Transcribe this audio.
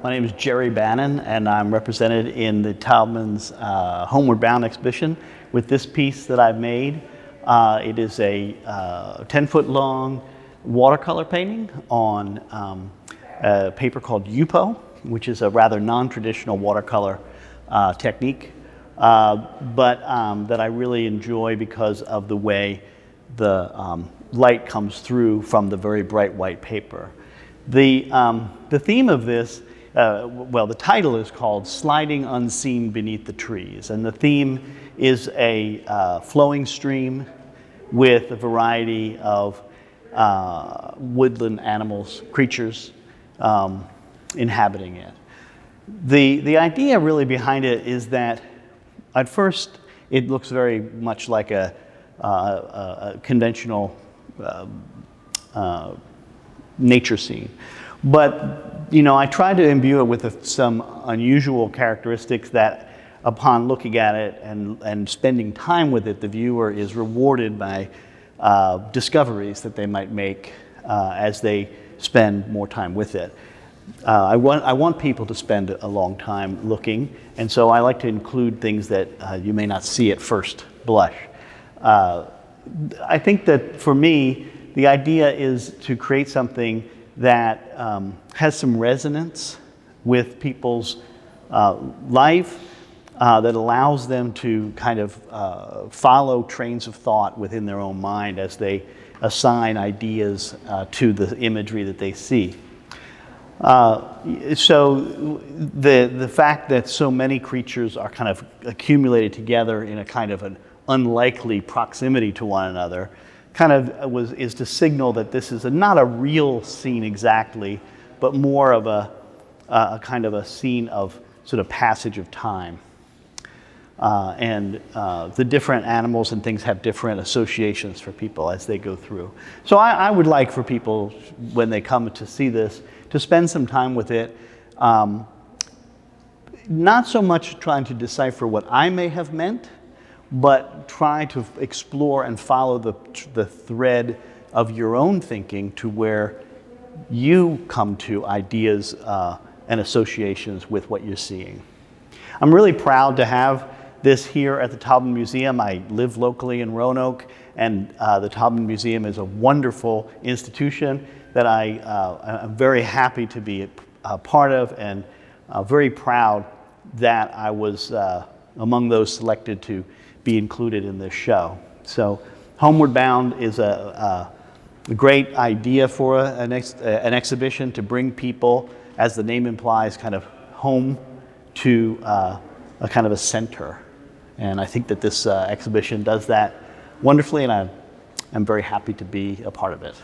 My name is Gerry Bannan, and I'm represented in the Taubman's Homeward Bound exhibition with this piece that I've made. It is a 10-foot long watercolor painting on a paper called Yupo, which is a rather non-traditional watercolor technique, but that I really enjoy because of the way the light comes through from the very bright white paper. The theme of this, the title is called Sliding Unseen Beneath the Trees, and the theme is a flowing stream with a variety of woodland animals, creatures inhabiting it. The idea really behind it is that at first it looks very much like a conventional nature scene, but I try to imbue it with some unusual characteristics that, upon looking at it and spending time with it, the viewer is rewarded by discoveries that they might make as they spend more time with it. I want people to spend a long time looking, and so I like to include things that you may not see at first blush. I think that for me, the idea is to create something that has some resonance with people's life, that allows them to kind of follow trains of thought within their own mind as they assign ideas to the imagery that they see. So the fact that so many creatures are kind of accumulated together in a kind of an unlikely proximity to one another kind of is to signal that this is not a real scene exactly, but more of a kind of a scene of sort of passage of time. And the different animals and things have different associations for people as they go through. So I would like for people, when they come to see this, to spend some time with it, not so much trying to decipher what I may have meant, but try to explore and follow the thread of your own thinking to where you come to ideas and associations with what you're seeing. I'm really proud to have this here at the Taubman Museum. I live locally in Roanoke, and the Taubman Museum is a wonderful institution that I'm very happy to be a part of, and very proud that I was among those selected to be included in this show. So Homeward Bound is a great idea for an exhibition to bring people, as the name implies, kind of home to a kind of a center. And I think that this exhibition does that wonderfully, and I'm very happy to be a part of it.